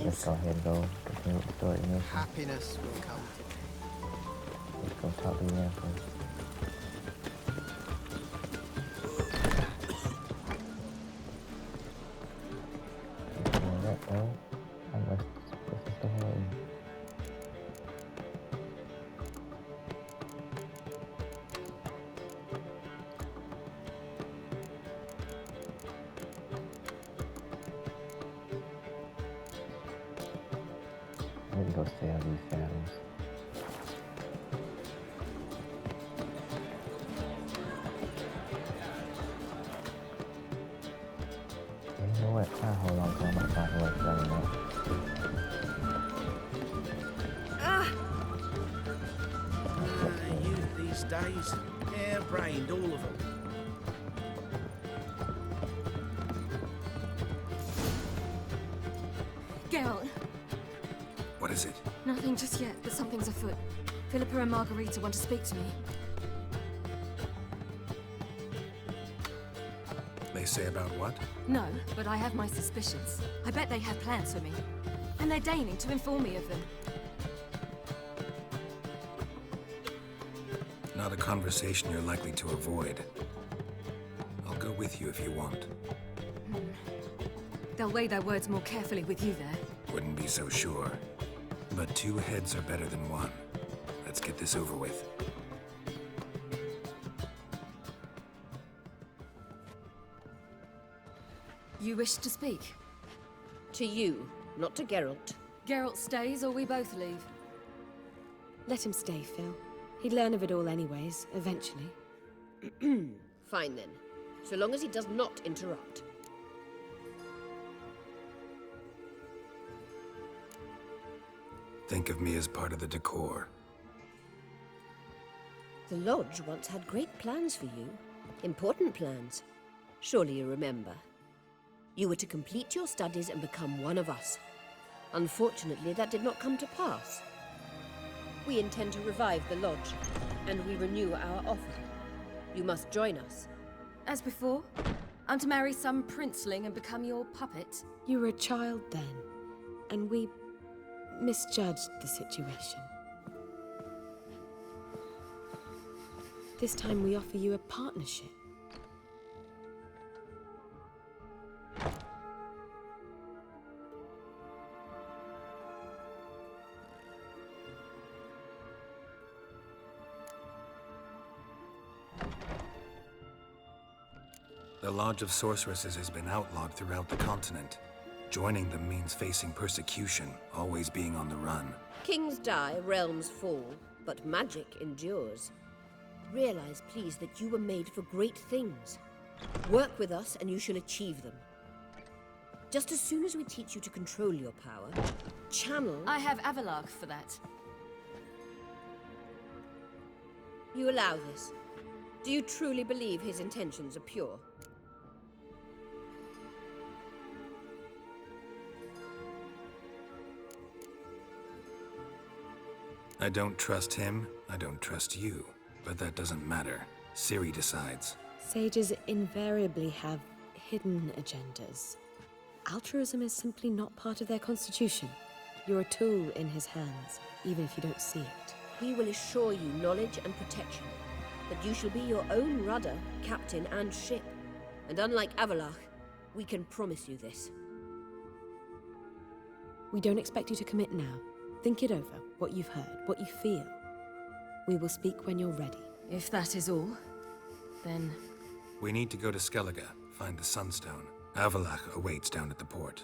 Let's go ahead and go continue with the story mission. happiness will come to me. Let's go talk to the man first. That, bro. What's the story? I need to go sell these saddles. You know what? I'll hold on to them. I'm not going to selling that. Youth these days, hair-brained, all of them. Geralt, What is it? nothing just yet, but something's afoot. Philippa and Margarita want to speak to me. They say about what? No, but I have my suspicions. I bet they have plans for me. And they're deigning to inform me of them. Not a conversation you're likely to avoid. I'll go with you if you want. They'll weigh their words more carefully with you there. Wouldn't be so sure. But 2 heads are better than 1. Let's get this over with. You wish to speak? To you, not to Geralt. Geralt stays or we both leave? Let him stay, Phil. He'd learn of it all anyways, eventually. Fine then. So long as he does not interrupt. Think of me as part of the decor. The Lodge once had great plans for you. Important plans. Surely you remember. You were to complete your studies and become one of us. Unfortunately, that did not come to pass. We intend to revive the Lodge, and we renew our offer. You must join us. As before? I'm to marry some princeling and become your puppet? You were a child then, and we misjudged the situation. This time we offer you a partnership. The Lodge of Sorceresses has been outlawed throughout the continent. Joining them means facing persecution, always being on the run. Kings die, realms fall, but magic endures. Realize, please, that you were made for great things. Work with us and you shall achieve them. Just as soon as we teach you to control your power, channel... I have Avalark for that. You allow this. Do you truly believe his intentions are pure? I don't trust him, I don't trust you. But that doesn't matter. Ciri decides. Sages invariably have hidden agendas. Altruism is simply not part of their constitution. You're a tool in his hands, even if you don't see it. We will assure you knowledge and protection. That you shall be your own rudder, captain, and ship. And unlike Avalark, we can promise you this. We don't expect you to commit now. Think it over, what you've heard, what you feel. We will speak when you're ready. If that is all, then... We need to go to Skellige, find the Sunstone. Avalark awaits down at the port.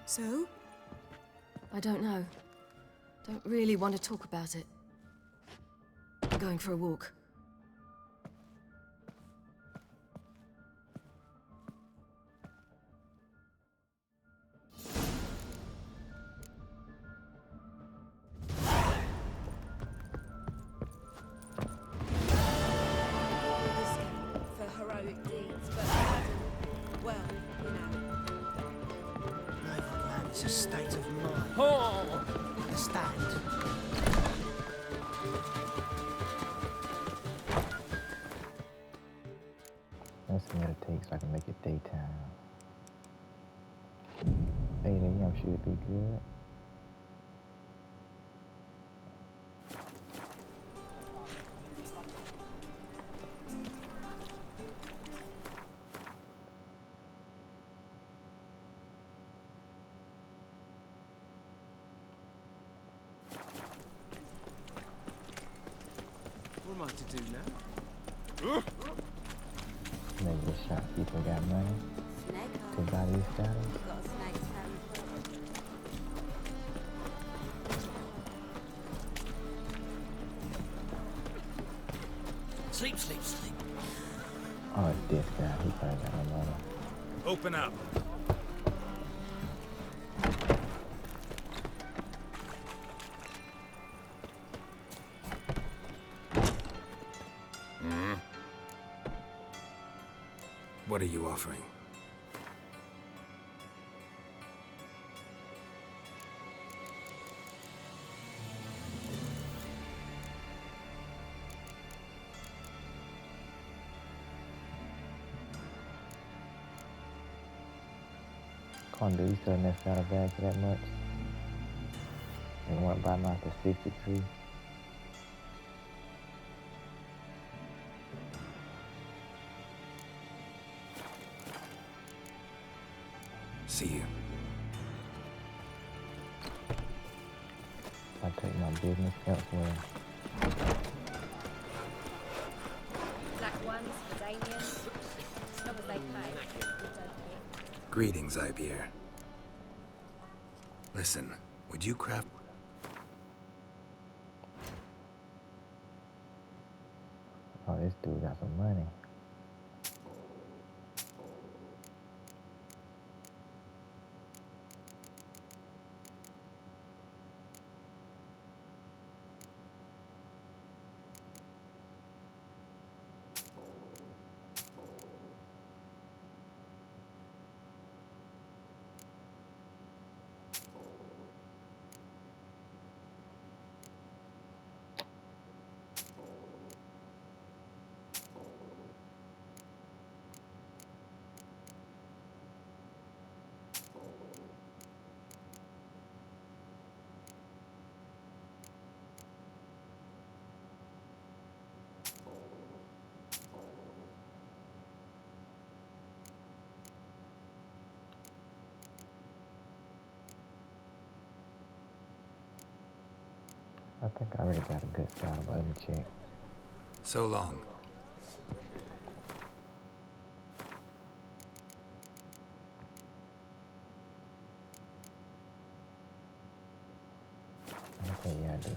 So? I don't know. Don't really want to talk about it. I'm going for a walk. For heroic deeds, but well, you know. Naval plan is a state of mind. Oh! understand. Let's see what it takes so I can make it daytime. 8 a.m. should be good. What am I to do now? Maybe the shopkeeper got money to buy these saddles. Sleep, sleep, sleep. Oh, this guy, he probably got no money. Open up. What are you offering? Come on, dude, you selling that saddle bag for that much? And went by mine for 63. See you. I take my business elsewhere. Black ones, Danians, as long as they pay, we don't care. Greetings, Ibeer. Listen, would you craft... Oh, this dude got some money. I think I already got a good saddle, but let me check. So long. Okay, yeah, I do.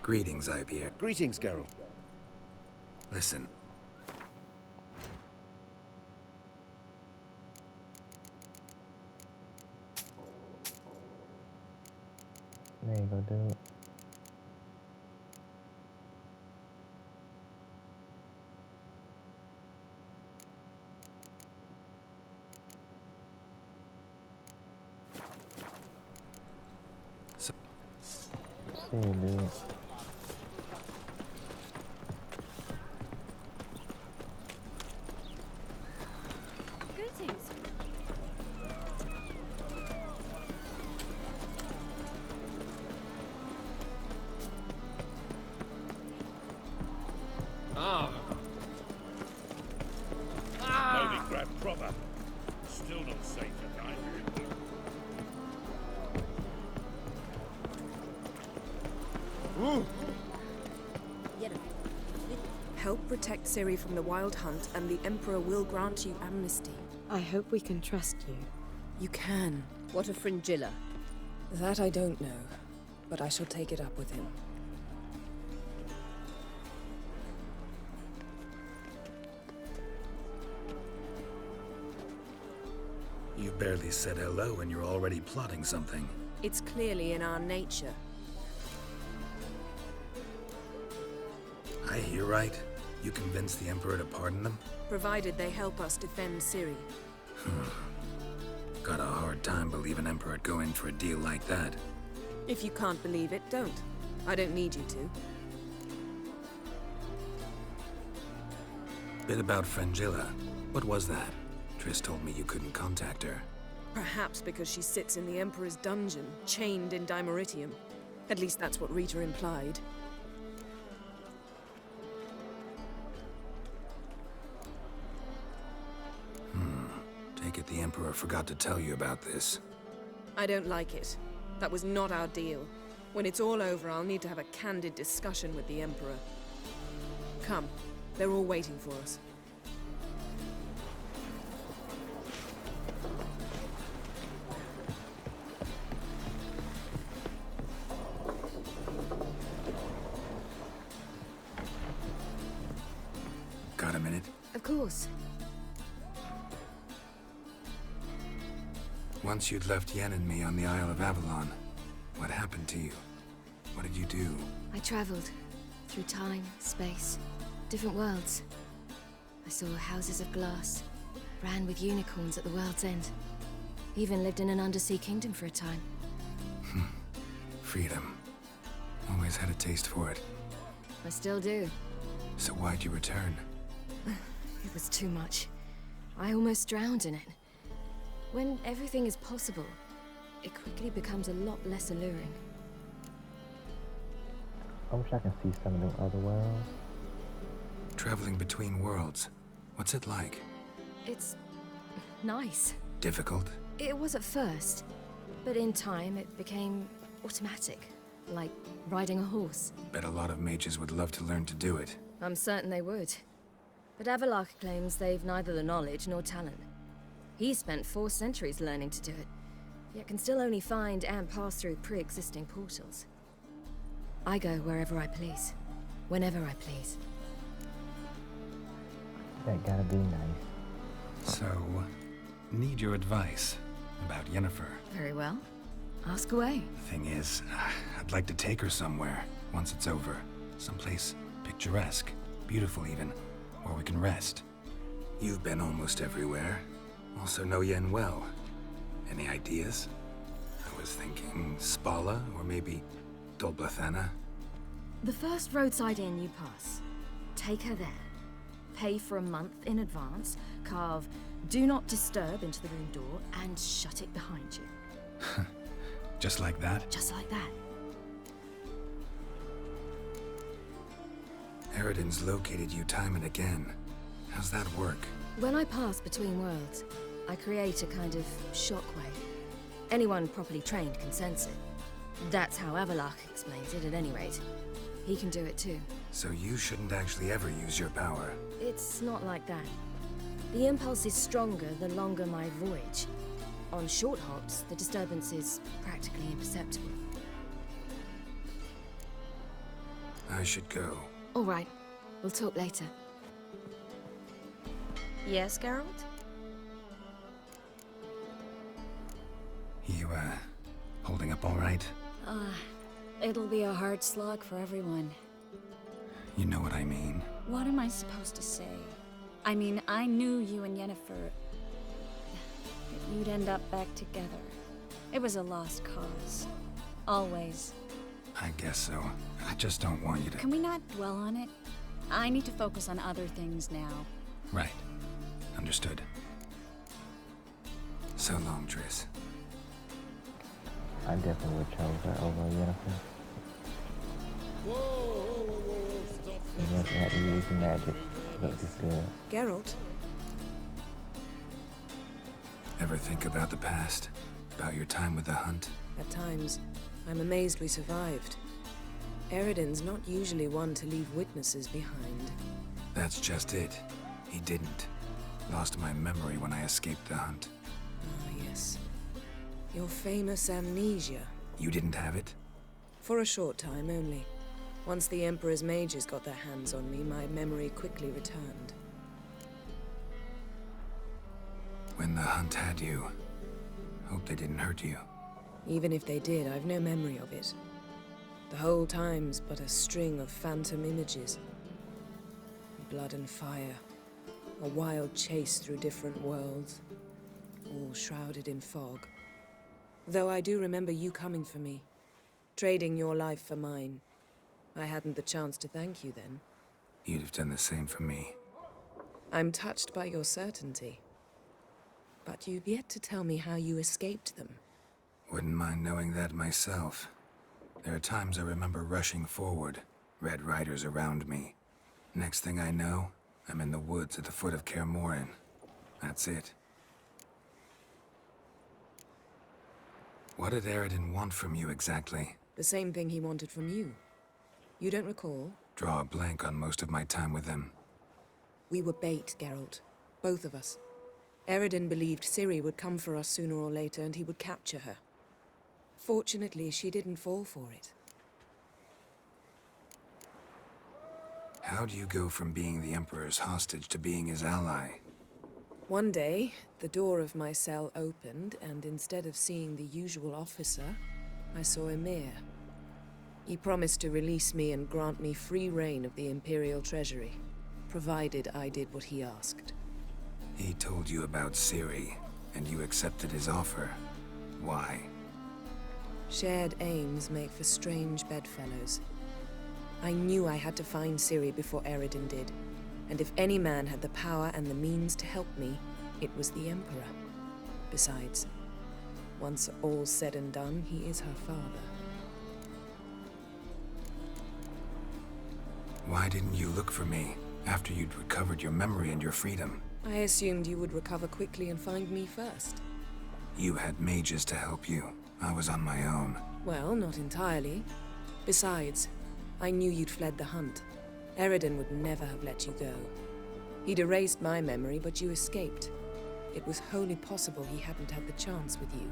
Greetings, Ibeer. Greetings, Geralt. Listen. There you go, dude. So See you, dude. Greetings. Moby grabbed proper. Still not safe at night. Help protect Ciri from the Wild Hunt, and the Emperor will grant you amnesty. I hope we can trust you. You can. What of Fringilla? That I don't know, but I shall take it up with him. you barely said hello and you're already plotting something. It's clearly in our nature. I hear right. You convinced the Emperor to pardon them? Provided they help us defend Ciri. Got a hard time believing Emperor'd go in for a deal like that. If you can't believe it, don't. I don't need you to. Bit about Frangilla. What was that? Triss told me you couldn't contact her. Perhaps because she sits in the Emperor's dungeon, chained in Dimeritium. At least that's what Rita implied. Take it the Emperor forgot to tell you about this. I don't like it. That was not our deal. When it's all over, I'll need to have a candid discussion with the Emperor. Come. They're all waiting for us. Got a minute? Of course. Once you'd left Yen and me on the Isle of Avalon, what happened to you? What did you do? I traveled through time, space, different worlds. I saw houses of glass, ran with unicorns at the world's end. Even lived in an undersea kingdom for a time. Freedom. Always had a taste for it. I still do. So why'd you return? It was too much. I almost drowned in it. When everything is possible, it quickly becomes a lot less alluring. I wish I can see some of them other worlds. Traveling between worlds. What's it like? It's nice. Difficult? It was at first, but in time it became automatic, like riding a horse. Bet a lot of mages would love to learn to do it. I'm certain they would. But Avallac'h claims they've neither the knowledge nor talent. He spent 4 centuries learning to do it, yet can still only find and pass through pre-existing portals. I go wherever I please, whenever I please. That gotta be nice. So, need your advice about Yennefer. Very well. Ask away. Thing is, I'd like to take her somewhere, once it's over. Someplace picturesque, beautiful even, where we can rest. You've been almost everywhere. Also know Yen well. Any ideas? I was thinking Spala, or maybe Dol Blathanna. The first roadside inn you pass. Take her there. Pay for a month in advance, carve "Do Not Disturb" into the room door, and shut it behind you. Just like that? Just like that. Eridan's located you time and again. How's that work? When I pass between worlds, I create a kind of shockwave. Anyone properly trained can sense it. That's how Avallac'h explains it, at any rate. He can do it too. So you shouldn't actually ever use your power. It's not like that. The impulse is stronger the longer my voyage. On short hops, the disturbance is practically imperceptible. I should go. All right. We'll talk later. Yes, Geralt? You, holding up all right? It'll be a hard slog for everyone. You know what I mean. What am I supposed to say? I mean, I knew you and Yennefer... that you'd end up back together. It was a lost cause. Always. I guess so. I just don't want you to... Can we not dwell on it? I need to focus on other things now. Right. Understood. So long, Triss. I definitely would chose her over Yennefer. You must have to use the magic. Look this good. Geralt? Ever think about the past? About your time with the Hunt? At times, I'm amazed we survived. Eridan's not usually one to leave witnesses behind. That's just it. He didn't. Lost my memory when I escaped the Hunt. Ah, yes. Your famous amnesia. You didn't have it? For a short time only. Once the Emperor's mages got their hands on me, my memory quickly returned. When the Hunt had you, hope they didn't hurt you. Even if they did, I've no memory of it. The whole time's but a string of phantom images. Blood and fire. A wild chase through different worlds. All shrouded in fog. Though I do remember you coming for me. Trading your life for mine. I hadn't the chance to thank you then. You'd have done the same for me. I'm touched by your certainty. But you've yet to tell me how you escaped them. Wouldn't mind knowing that myself. There are times I remember rushing forward, Red Riders around me. Next thing I know, I'm in the woods at the foot of Kaer Morhen. That's it. What did Eredin want from you exactly? The same thing he wanted from you. You don't recall? Draw a blank on most of my time with him. We were bait, Geralt. Both of us. Eredin believed Ciri would come for us sooner or later and he would capture her. Fortunately, she didn't fall for it. How do you go from being the Emperor's hostage to being his ally? One day, the door of my cell opened, and instead of seeing the usual officer, I saw Emhyr. He promised to release me and grant me free reign of the Imperial Treasury, provided I did what he asked. He told you about Ciri, and you accepted his offer. Why? Shared aims make for strange bedfellows. I knew I had to find Ciri before Eredin did, and if any man had the power and the means to help me, it was the Emperor. Besides, once all's said and done, he is her father. Why didn't you look for me after you'd recovered your memory and your freedom? I assumed you would recover quickly and find me first. You had mages to help you. I was on my own. Well, not entirely. Besides, I knew you'd fled the hunt. Eredin would never have let you go. He'd erased my memory, but you escaped. It was wholly possible he hadn't had the chance with you.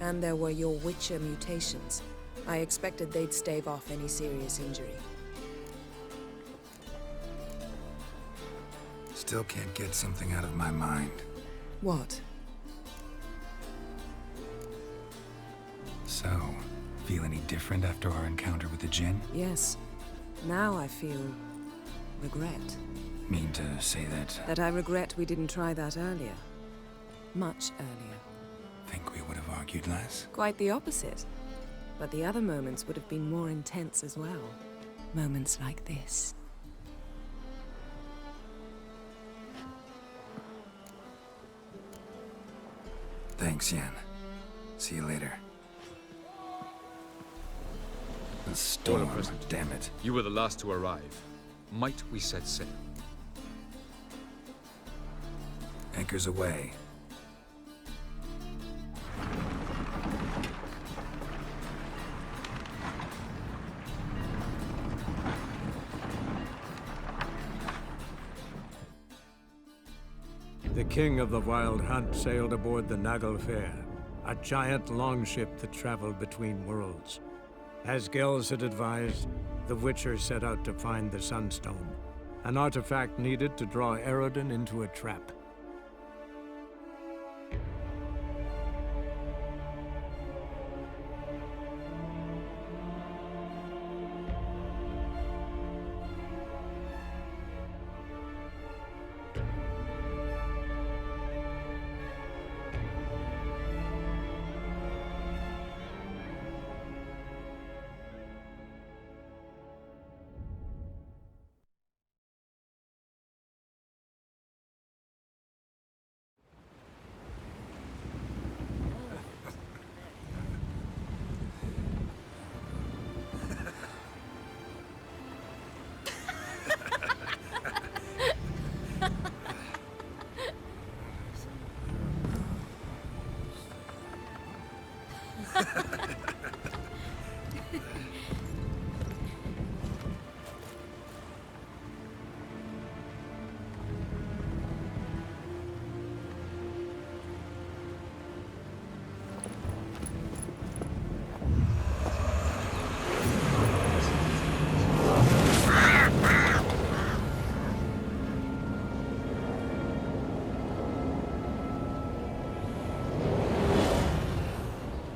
And there were your Witcher mutations. I expected they'd stave off any serious injury. Still can't get something out of my mind. What? So, feel any different after our encounter with the Djinn? Yes. Now I feel regret. Mean to say that? That I regret we didn't try that earlier. Much earlier. Think we would have argued less? Quite the opposite. But the other moments would have been more intense as well. Moments like this. Thanks, Yen. See you later. The storm, damn it. You were the last to arrive. Might we set sail? Anchors away. The king of the Wild Hunt sailed aboard the Naglfar, a giant longship that traveled between worlds. As Gels had advised, the Witcher set out to find the Sunstone, an artifact needed to draw Eredin into a trap.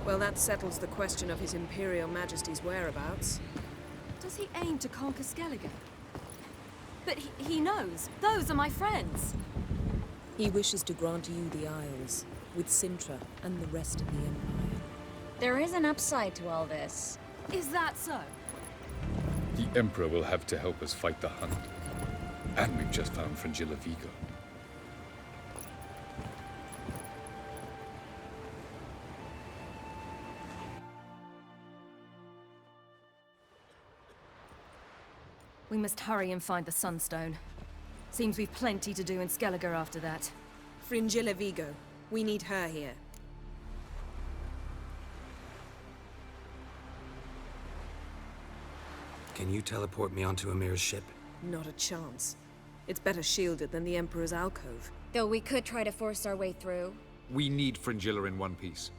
Well, that settles the question of His Imperial Majesty's whereabouts. Does he aim to conquer Skellige? But he knows. Those are my friends. He wishes to grant you the Isles, with Cintra and the rest of the Empire. There is an upside to all this. Is that so? The Emperor will have to help us fight the Hunt. And we've just found Fringilla Vigo. We must hurry and find the Sunstone. Seems we've plenty to do in Skellige after that. Fringilla Vigo. We need her here. Can you teleport me onto Amir's ship? Not a chance. It's better shielded than the Emperor's alcove. Though we could try to force our way through. We need Fringilla in one piece.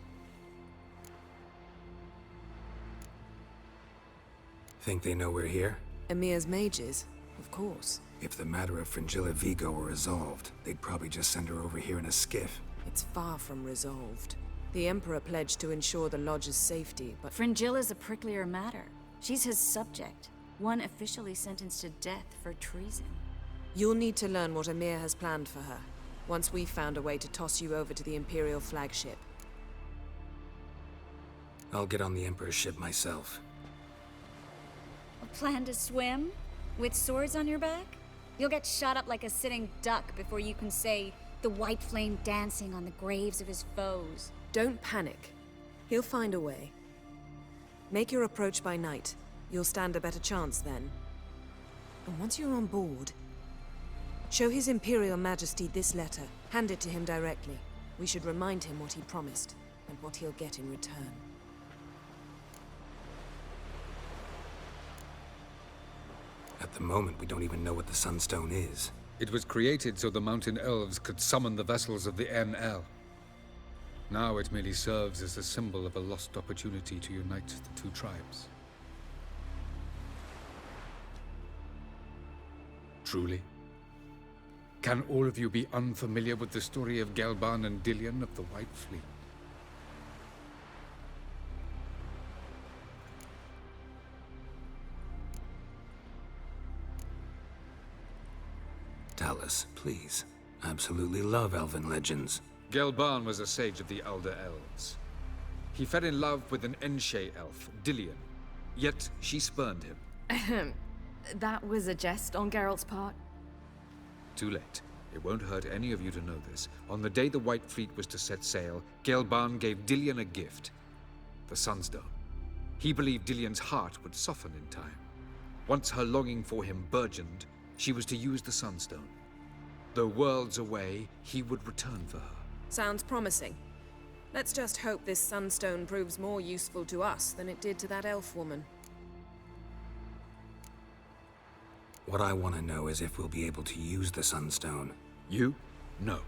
Think they know we're here? Emir's mages, of course. If the matter of Fringilla Vigo were resolved, they'd probably just send her over here in a skiff. It's far from resolved. The Emperor pledged to ensure the Lodge's safety, but Fringilla's a pricklier matter. She's his subject, one officially sentenced to death for treason. you'll need to learn what Emir has planned for her, once we've found a way to toss you over to the Imperial flagship. I'll get on the Emperor's ship myself. A plan to swim? With swords on your back? You'll get shot up like a sitting duck before you can say, the white flame dancing on the graves of his foes. Don't panic. He'll find a way. Make your approach by night. You'll stand a better chance then. And once you're on board, show His Imperial Majesty this letter. Hand it to him directly. We should remind him what he promised, and what he'll get in return. At the moment, we don't even know what the Sunstone is. It was created so the Mountain Elves could summon the vessels of the NL. Now it merely serves as a symbol of a lost opportunity to unite the two tribes. Truly? Can all of you be unfamiliar with the story of Gelban and Dillion of the White Fleet? Tell us, please. I absolutely love elven legends. Gelban was a sage of the Elder Elves. He fell in love with an Enshe elf, Dillion. Yet she spurned him. That was a jest on Geralt's part? Too late. It won't hurt any of you to know this. On the day the White Fleet was to set sail, Gelban gave Dillion a gift. The Sunstone. He believed Dillion's heart would soften in time. Once her longing for him burgeoned, she was to use the Sunstone. Though worlds away, he would return for her. Sounds promising. Let's just hope this Sunstone proves more useful to us than it did to that elf woman. What I want to know is if we'll be able to use the Sunstone. You? No.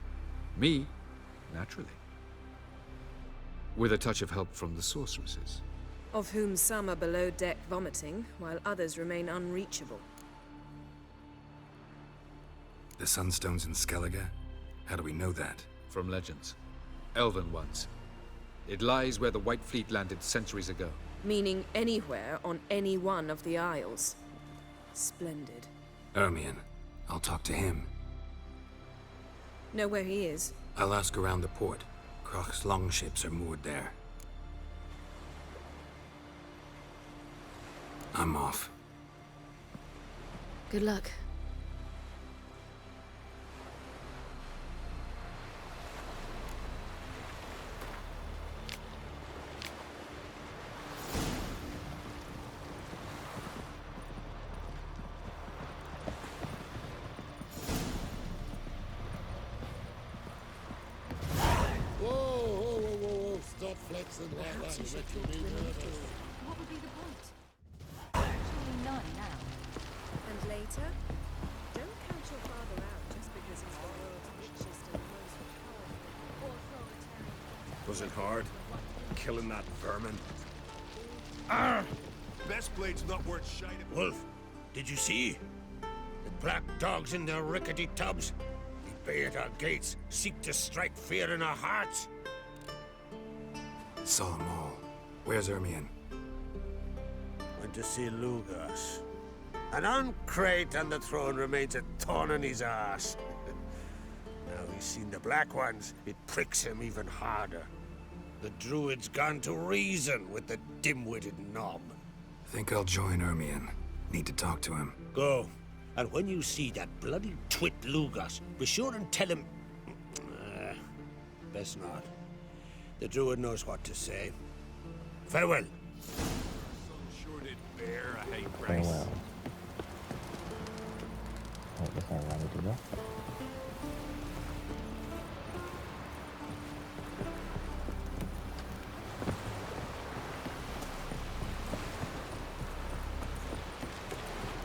Me? Naturally. With a touch of help from the sorceresses. Of whom some are below deck vomiting, while others remain unreachable. The Sunstone's in Skellige? How do we know that? From legends. Elven ones. It lies where the White Fleet landed centuries ago. Meaning anywhere on any one of the Isles. Splendid. Ermion. I'll talk to him. Know where he is? I'll ask around the port. Croc's longships are moored there. I'm off. Good luck. Stop flexing like that. You make me nervous. What would be the point? Surely none now. And later? Don't count your father out just because he's the world's richest and most powerful authoritarian. Was it hard? Killing that vermin? Best blade's not worth shining. Wolf, did you see? The black dogs in their rickety tubs. They bay at our gates, seek to strike fear in our hearts. Saw them all. Where's Ermion? Went to see Lugas. An uncrate on the throne remains a thorn in his arse. Now he's seen the Black Ones, it pricks him even harder. The Druid's gone to reason with the dim-witted knob. Think I'll join Ermion. Need to talk to him. Go. And when you see that bloody twit Lugas, be sure and tell him... best not. The druid knows what to say. Farewell. Farewell. Wait, this ain't where I need to go.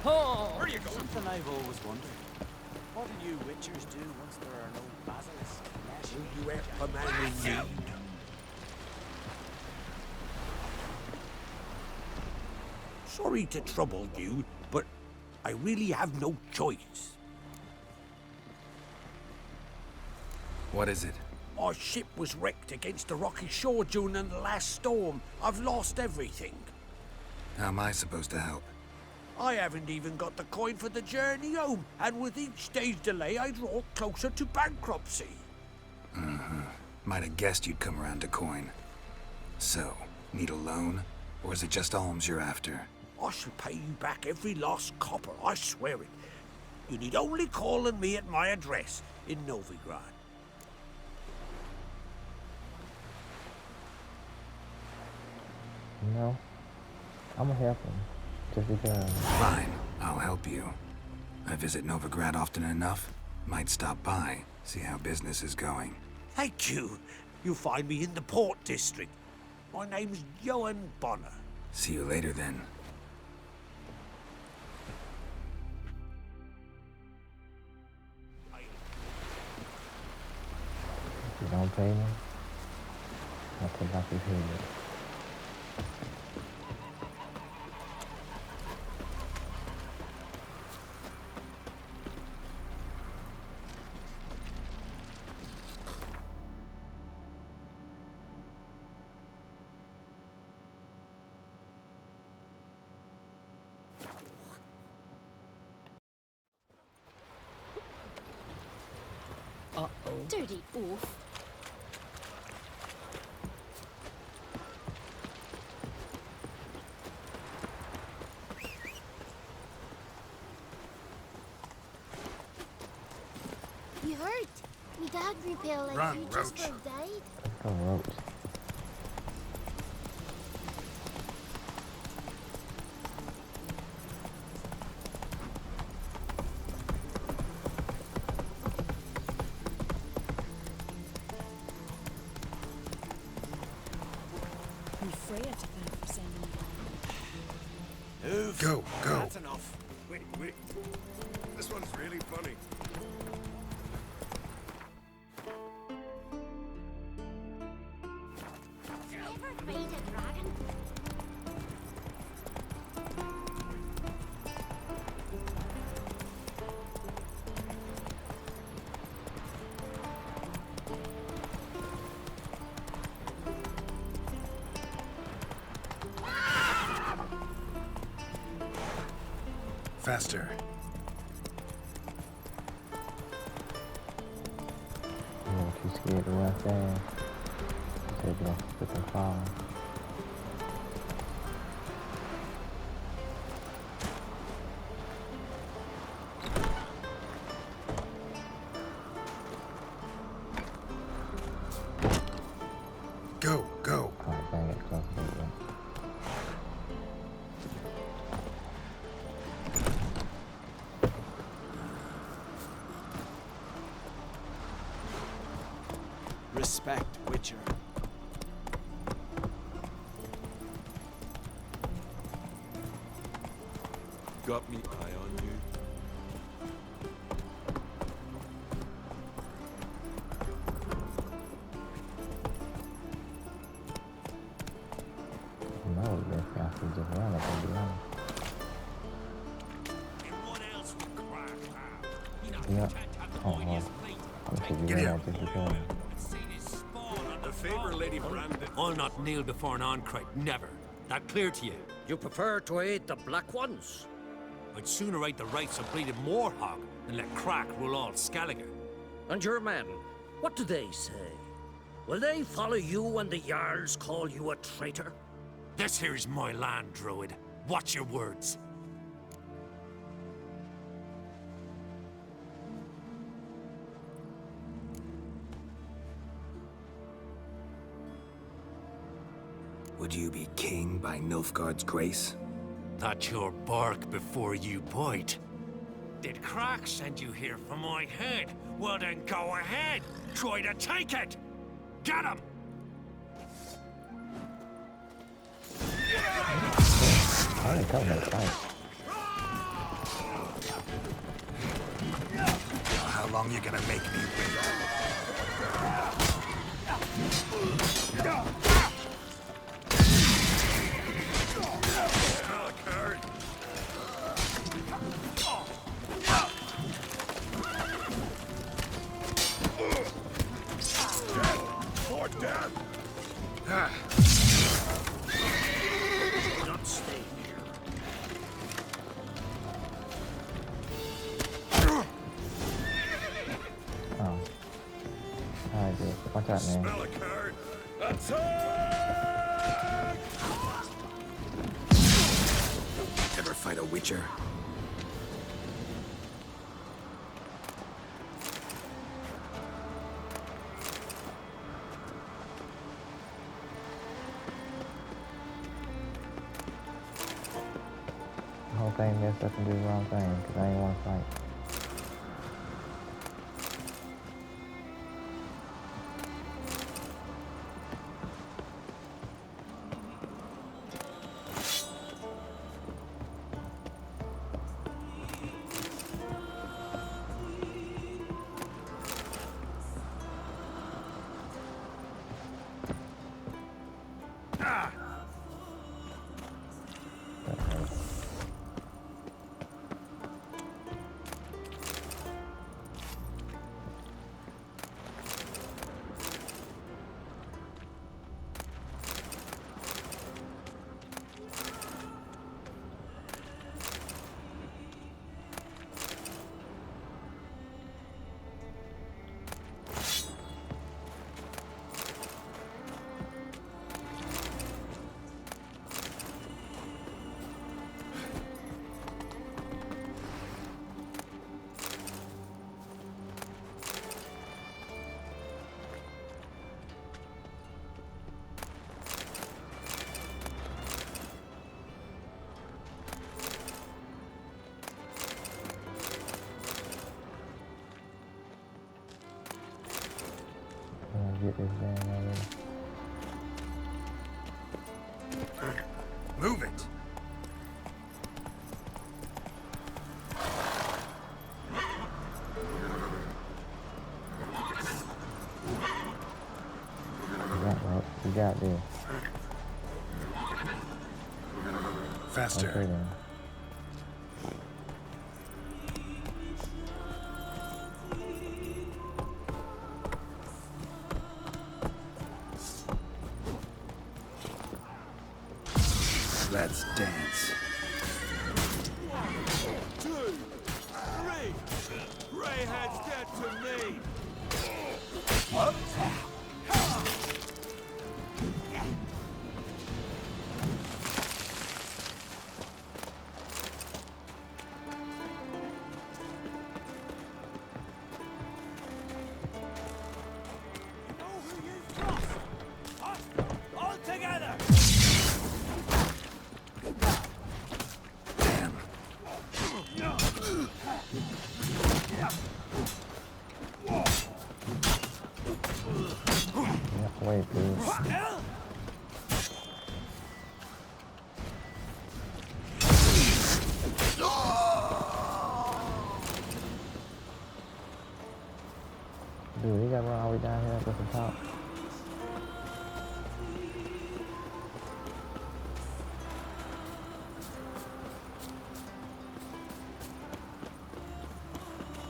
Oh, where are you going? Something I've always wondered. What do you witchers do once there are no basilisks? Will you help a man in need? Sorry to trouble you, but I really have no choice. What is it? Our ship was wrecked against the rocky shore during the last storm. I've lost everything. How am I supposed to help? I haven't even got the coin for the journey home, and with each day's delay, I draw closer to bankruptcy. Might have guessed you'd come around to coin. So, need a loan? Or is it just alms you're after? I shall pay you back every lost copper, I swear it. You need only call on me at my address in Novigrad. No. I'm gonna help him. Just because. Fine, I'll help you. I visit Novigrad often enough. Might stop by, see how business is going. Thank you. You'll find me in the Port District. My name's Johan Bonner. See you later then. If you don't pay me, I'll take off his head. Dirty oaf. You heard? Me dad repelled like Run, you just Roach. about died. Oh, Roach. I'm Freya to thank for sending me. Move. Go. That's enough. Wait. This one's really funny. Have you ever ride a dragon? Faster. You know, too scared to run fast. You said you're gonna slip and fall. Go. Oh, dang it, close to it. Respect, Witcher. Got me eye on you. No, that's faster just run, if I'll be honest. Yeah. Oh, well. I'm taking Get you here. out just because. A favor, Lady Brandon. I'll not kneel before an Arncrate, never. That clear to you? You prefer to aid the Black Ones? I'd sooner right the rights of bleeding Moorhog than let Crack rule all Skelliger. And your men, what do they say? Will they follow you when the Jarls call you a traitor? This here's my land, Druid. Watch your words. Would you be king by Nilfgaard's grace? That's your bark before you bite. Did Crach send you here for my head? Well then go ahead. Try to take it. Get him! I only come to fight. How long you gonna make me wait? Not stay here. Oh. Alright, dude. Watch out, man. Smell a card. Attack! Ever fight a Witcher? The whole thing messed up and do the wrong thing, because I ain't want to fight. Get this damn already. Move it! You got this. Faster. Okay, then. Let's dance. 2, 3. Greyhead's dead to me. Up. All together! Wait, dude. Dude, you gotta run all the way down here to the top.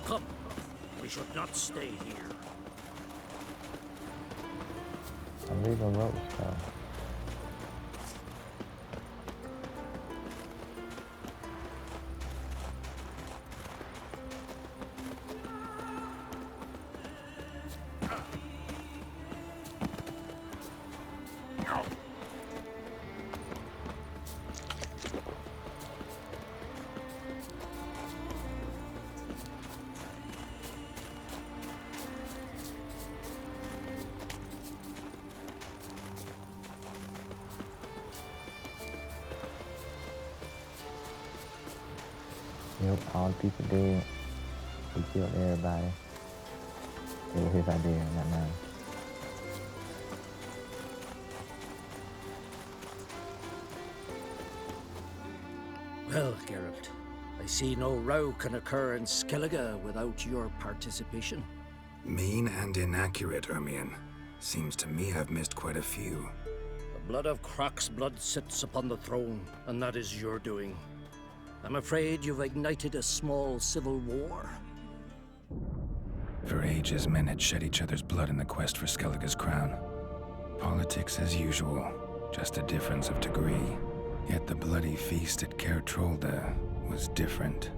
Come. We should not stay here. I'm leaving Roach, though. Yep, all the people dead. He killed everybody. It was his idea, not mine. Well, Geralt, I see no row can occur in Skellige without your participation. Mean and inaccurate, Ermion. Seems to me I've missed quite a few. The blood of Crach's blood sits upon the throne, and that is your doing. I'm afraid you've ignited a small civil war. For ages, men had shed each other's blood in the quest for Skellige's crown. Politics as usual, just a difference of degree. Yet the bloody feast at Caer Trolda was different.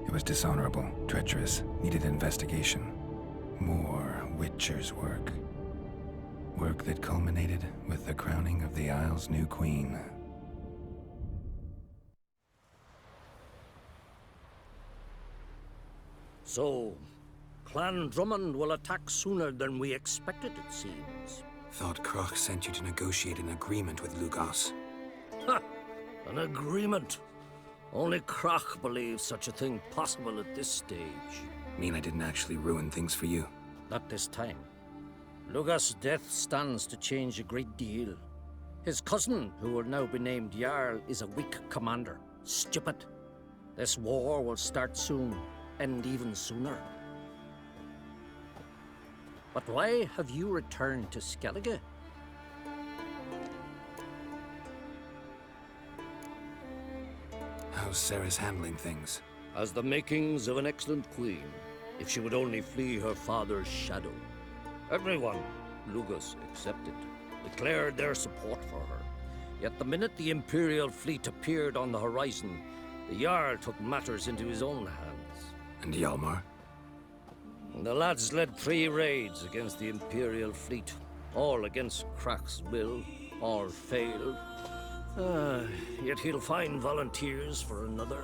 It was dishonorable, treacherous, needed investigation. More Witcher's work. Work that culminated with the crowning of the Isle's new queen. So, Clan Drummond will attack sooner than we expected, it seems. Thought Crach sent you to negotiate an agreement with Lugos. Ha! An agreement? Only Crach believes such a thing possible at this stage. Mean I didn't actually ruin things for you? Not this time. Lugos' death stands to change a great deal. His cousin, who will now be named Jarl, is a weak commander. Stupid. This war will start soon, end even sooner. But why have you returned to Skellige? How's Ceres handling things? Has the makings of an excellent queen, if she would only flee her father's shadow. Everyone, Lugos excepted, declared their support for her. Yet the minute the Imperial fleet appeared on the horizon, the Jarl took matters into his own hands. And Hjalmar? The lads led 3 raids against the Imperial fleet, all against Crach's will, all failed. Yet he'll find volunteers for another.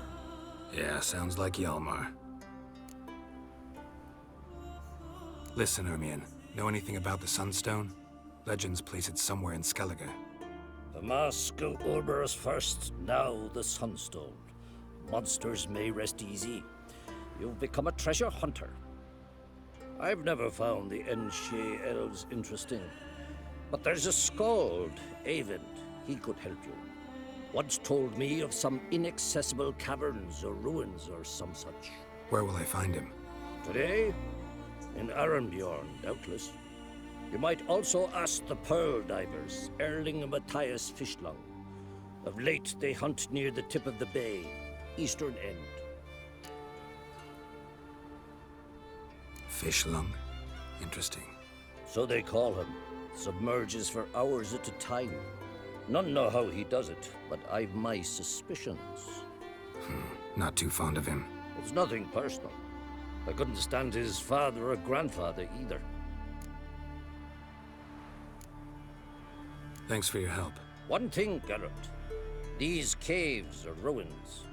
Yeah, sounds like Hjalmar. Listen, Ermion, know anything about the Sunstone? Legends place it somewhere in Skellige. The Mask of Orberus first, now the Sunstone. Monsters may rest easy. You've become a treasure hunter. I've never found the Enshe elves interesting. But there's a skald, Eyvind. He could help you. Once told me of some inaccessible caverns or ruins or some such. Where will I find him? Today? In Arenbjorn, doubtless. You might also ask the Pearl Divers, Erling and Matthias Fishlung. Of late, they hunt near the tip of the bay, eastern end. Fishlung? Interesting. So they call him. Submerges for hours at a time. None know how he does it, but I've my suspicions. Not too fond of him. It's nothing personal. I couldn't stand his father or grandfather either. Thanks for your help. One thing, Geralt. These caves are ruins.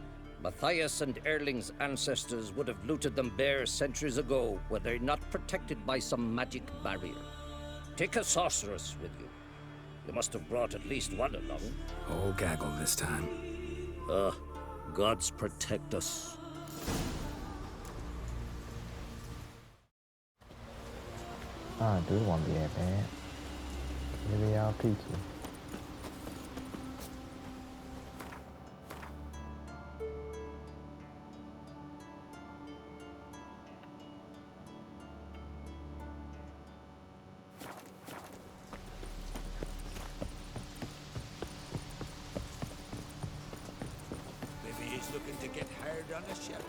Matthias and Erling's ancestors would have looted them bare centuries ago were they not protected by some magic barrier. Take a sorceress with you. You must have brought at least one along. Whole gaggle this time. Gods protect us. Oh, dude, won't be that bad. Maybe y'all peachy. Maybe he's looking to get hard on the ship.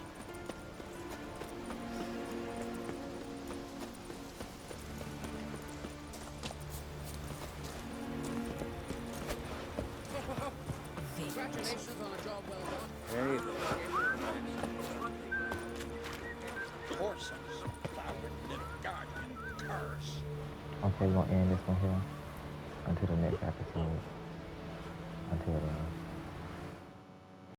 Congratulations on a job well done. There you go. Horses, flowered little garden, curse. Okay, we're gonna end this one here until the next episode.